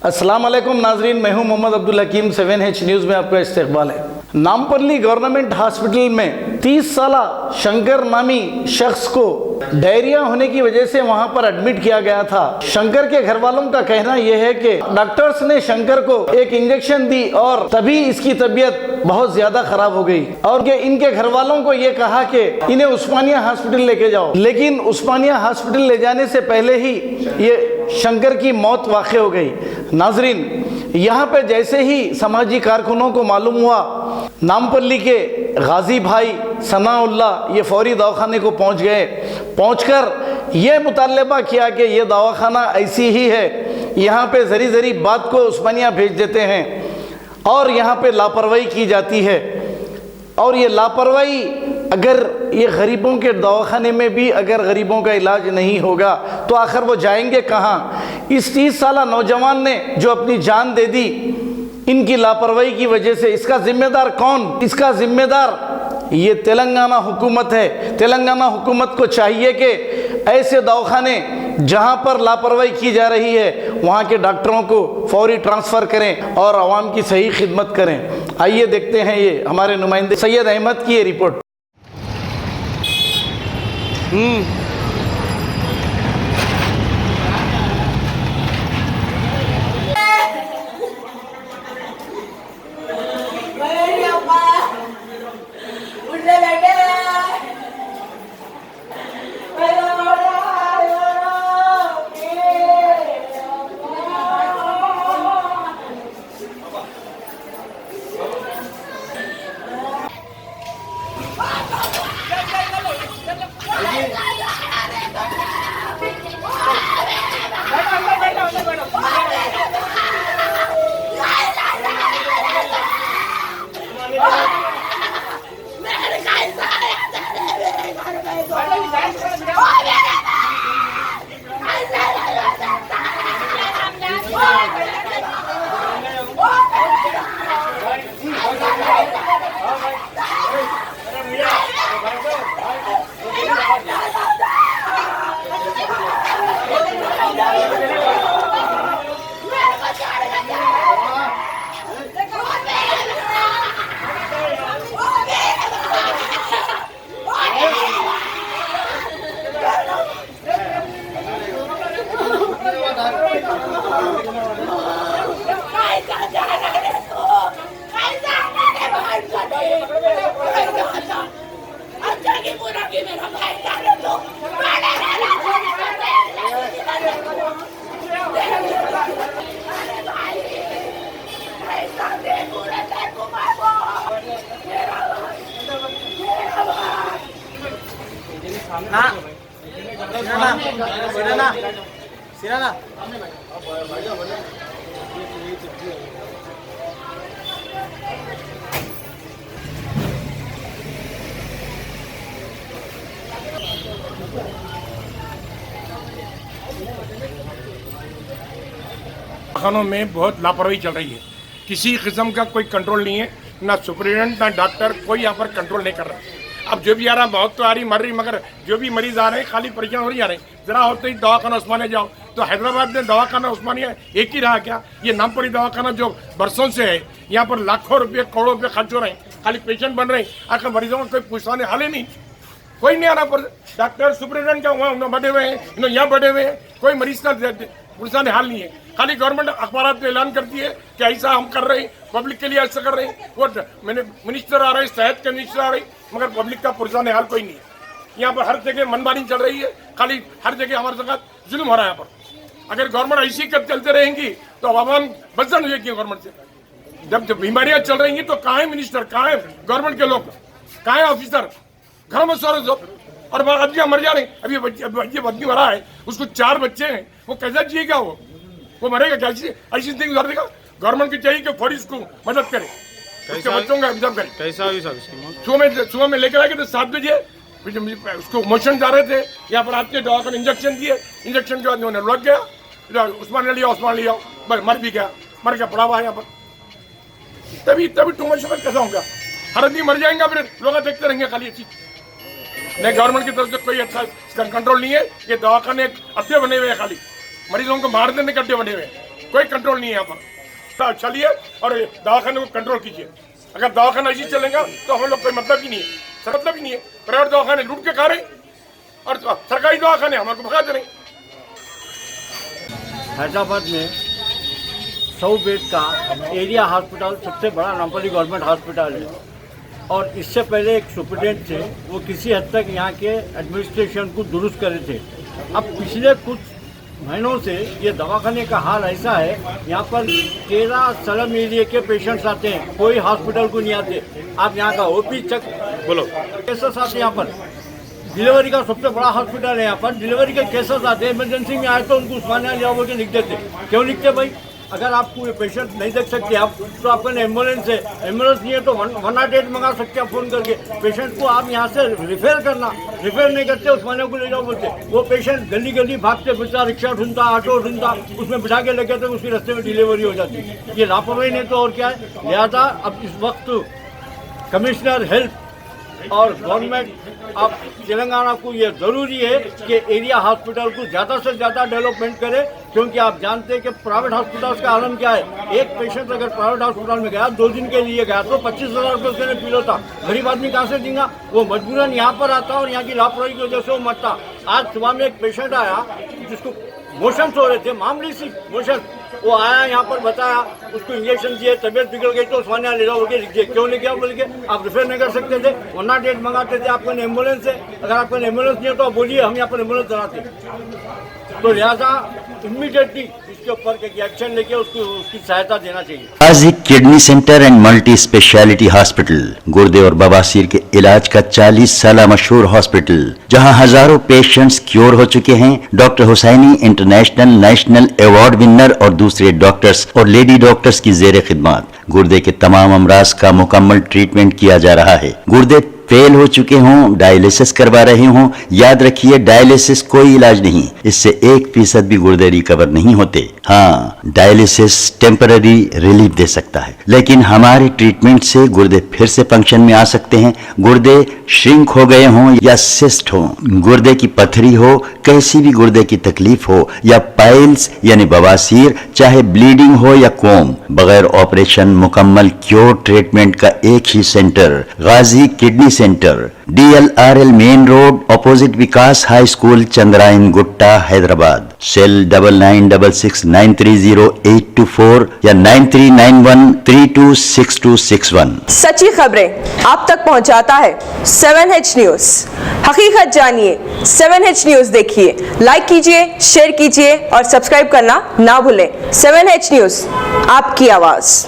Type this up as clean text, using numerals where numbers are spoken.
अस्सलाम वालेकुम नाजरीन, मैं हूं मोहम्मद अब्दुल हकीम। 7H न्यूज़ में आपका इस्तकबाल है। नामपल्ली गवर्नमेंट हॉस्पिटल में 30 साल शंकर नामी शख्स को डायरिया होने की वजह से वहां पर एडमिट किया गया था। शंकर के घर वालों का कहना यह है कि डॉक्टर्स ने शंकर को एक इंजेक्शन दी और तभी इसकी तबीयत बहुत ज्यादा खराब हो गई और इनके घर वालों को यह कहा कि इन्हें उस्मानिया हॉस्पिटल लेके जाओ, लेकिन उस्मानिया हॉस्पिटल ले जाने से पहले ही ये शंकर की मौत वाक़ हो गई। नाजरीन, यहाँ पे जैसे ही समाजी कारकुनों को मालूम हुआ, नामपल्ली के गाजी भाई सनाउल्लाह ये फौरी दवाखाने को पहुँच गए। पहुँचकर ये मुतालबा किया कि ये दवाखाना ऐसी ही है, यहाँ पे ज़री ज़री बात को उस्मानिया भेज देते हैं और यहाँ पे लापरवाही की जाती है। और ये लापरवाही अगर ये गरीबों के दवाखाने में भी अगर गरीबों का इलाज नहीं होगा तो आखिर वो जाएंगे कहाँ? इस 30 साल नौजवान ने जो अपनी जान दे दी इनकी लापरवाही की वजह से, इसका जिम्मेदार कौन? इसका जिम्मेदार ये तेलंगाना हुकूमत है। तेलंगाना हुकूमत को चाहिए कि ऐसे दवाखाने जहाँ पर लापरवाही की जा रही है वहाँ के डॉक्टरों को फौरी ट्रांसफ़र करें और आवाम की सही खिदमत करें। आइए देखते हैं ये हमारे नुमाइंदे सैयद अहमद की ये रिपोर्ट। खानों में बहुत लापरवाही चल रही है। किसी किस्म का कोई कंट्रोल नहीं है, ना सुपरिटेंडेंट ना डॉक्टर, कोई यहाँ पर कंट्रोल नहीं कर रहा। अब जो भी आ रहा, बहुत तो आ रही, मर रही, मगर जो भी मरीज आ रहे हैं खाली परेशान हो रही आ रहे हैं। जरा होते ही दवाखाना उस्मानिया जाओ तो हैदराबाद में दवाखाना उस्मानिया एक ही रहा क्या? ये नामपल्ली दवाखाना जो बरसों से है, यहाँ पर लाखों रुपये करोड़ों रुपये खर्च हो रहे हैं, खाली पेशेंट बन रहे हैं। आखिर मरीजों का कोई पूछने हाल ही नहीं, कोई नहीं आ रहा। पर डॉक्टर सुपरिटेंडेंट क्या वहाँ बढ़े हुए हैं, यहाँ बढ़े हुए हैं, कोई मरीज का पुलिस ने हाल नहीं है। खाली गवर्नमेंट अखबार में ऐलान करती है कि ऐसा हम कर रहे हैं, पब्लिक के लिए ऐसा कर रहे हैं। वो मैंने मिनिस्टर आ रहे हैं, सेहत के मिनिस्टर आ रहे हैं, मगर पब्लिक का पुलिस ने हाल कोई नहीं है। यहाँ पर हर जगह मनमानी चल रही है, खाली हर जगह हमारे साथ जुल्म हो रहा है। यहाँ पर अगर गवर्नमेंट ऐसी कर चलते रहेंगी तो आवाम बदजन हुई गवर्नमेंट से। जब बीमारियां चल रही हैं तो कहाँ है मिनिस्टर, कहाँ है गवर्नमेंट के लोग, कहाँ है ऑफिसर? घरों में सो रहे और आदमी मर जा रहे हैं। अभी ये आदमी मरा है, उसको 4 बच्चे हैं, वो कैसा जिएगा? वो मरेगा क्या? ऐसी थिंग कर देगा। गवर्नमेंट की चाहिए कि फौरी उसको मदद करे, उसके बच्चों का इंतजाम करे। कैसा हुई सर? सुबह में लेकर आए थे 7 बजे, उसको मोशन जा रहे थे, यहाँ पर आके दवा का इंजेक्शन दिए, इंजेक्शन के बाद उन्होंने लग गया, उस्मान लिया, मर भी गया, मर गया, पड़ा हुआ है यहाँ पर। तभी टू मच कैसा होगा? हर आदमी मर जाएंगे, फिर लोग देखते रहेंगे खाली अच्छी। नहीं, गवर्नमेंट की तरफ से कोई अच्छा इसका कंट्रोल नहीं है। ये दवाखाने अड्डे बने हुए हैं, खाली मरीजों को मार देने के अड्डे बने हुए हैं। कोई कंट्रोल नहीं है यहाँ पर। चलिए और दवाखाने को कंट्रोल कीजिए। अगर दवाखाना ऐसे चलेगा तो हम लोग कोई मतलब ही नहीं है, सर मतलब ही नहीं है। प्राइवेट दवाखाने लूट के खा रहे और सरकारी दवाखाने हमारे को भगा दे रहे। हैदराबाद में 100 बेड का एरिया हॉस्पिटल सबसे बड़ा नामपल्ली गवर्नमेंट हॉस्पिटल है और इससे पहले एक सुपरिटेंडेंट थे, वो किसी हद तक यहाँ के एडमिनिस्ट्रेशन को दुरुस्त करे थे। अब पिछले कुछ महीनों से ये दवाखाने का हाल ऐसा है, यहाँ पर 13 स्लम एरिया के पेशेंट्स आते हैं, कोई हॉस्पिटल को नहीं आते। आप यहाँ का ओपी चेक बोलो केसेस आते हैं, यहाँ पर डिलीवरी का सबसे बड़ा हॉस्पिटल है, यहाँ पर डिलीवरी के केसेस आते हैं। इमरजेंसी में आए तो उनको उस्मानिया ले आओ के लिख देते। क्यों लिखते भाई? अगर आपको ये पेशेंट नहीं देख सकते आप तो आपका एम्बुलेंस है, एम्बुलेंस नहीं है तो 108 मंगा सकते हैं फ़ोन करके। पेशेंट को आप यहाँ से रिफेयर नहीं करते, उस्मानिया को ले जाओ बोलते। वो पेशेंट गली गली भागते फिरता, रिक्शा ढूंढता, ऑटो ढूंढता, उसमें बिठा के लेके तो उसके रास्ते में डिलीवरी हो जाती। ये लापरवाही नहीं तो और क्या है। लिहाजा अब इस वक्त कमिश्नर हेल्थ और गवर्नमेंट अब तेलंगाना को ये ज़रूरी है कि एरिया हॉस्पिटल को ज़्यादा से ज़्यादा डेवलपमेंट करे, क्योंकि आप जानते हैं कि प्राइवेट हॉस्पिटल्स का आलम क्या है। एक पेशेंट अगर प्राइवेट हॉस्पिटल में गया 2 दिन के लिए गया तो 25,000 रुपये उसने पी लो था। गरीब आदमी कहाँ से देगा? वो मजबूरन यहाँ पर आता और यहाँ की लापरवाही की वजह से वो मरता। आज सुबह में एक पेशेंट आया जिसको मोशंस हो रहे थे, मामूली सी मोशन, वो आया यहाँ पर बताया, उसको इंजेक्शन दिए, तबीयत बिगड़ गई तो उस्मानिया ले जाओ बोल के लिख दिए। क्यों लेके आओ बोल के? आप रिफेयर नहीं कर सकते थे, 108 मंगाते थे। आपका एम्बुलेंस है, अगर आपका एम्बुलेंस नहीं है तो आप बोलिए हम यहाँ पर एम्बुलेंस चलाते। तो लिहाजा इमीडिएटली इसके ऊपर एक्शन लेके उसकी सहायता देना चाहिए। Ghazi kidney center and multi speciality hospital, गुर्दे और बवासीर के इलाज का 40 साल मशहूर हॉस्पिटल, जहां हजारों पेशेंट्स क्योर हो चुके हैं। Doctor Husaini international national award winner और दूसरे डॉक्टर्स और लेडी डॉक्टर्स की जेर खिदमत गुर्दे के तमाम अमराज का मुकम्मल ट्रीटमेंट किया जा रहा है। गुर्दे फेल हो चुके हों, डायलिसिस करवा रहे हों, याद रखिए डायलिसिस कोई इलाज नहीं, इससे 1% भी गुर्दे रिकवर नहीं होते। हाँ, डायलिसिस टेम्पररी रिलीफ दे सकता है, लेकिन हमारे ट्रीटमेंट से गुर्दे फिर से फंक्शन में आ सकते हैं। गुर्दे श्रिंक हो गए हों या सिस्ट हो, गुर्दे की पथरी हो, कैसी भी गुर्दे की तकलीफ हो या पाइल्स यानी बवासीर, चाहे ब्लीडिंग हो या कोम, बगैर ऑपरेशन मुकम्मल क्योर ट्रीटमेंट का एक ही center, Ghazi kidney center, DLRL main road, opposite Vikas high school, Chandrayan Gutta, Hyderabad. Cell 9966930824 या 9391326261। सच्ची खबरें आप तक पहुंचाता है 7H न्यूज। हकीकत जानिए, 7H न्यूज देखिए, लाइक कीजिए, शेयर कीजिए और सब्सक्राइब करना ना भूलें। 7H न्यूज, आपकी आवाज।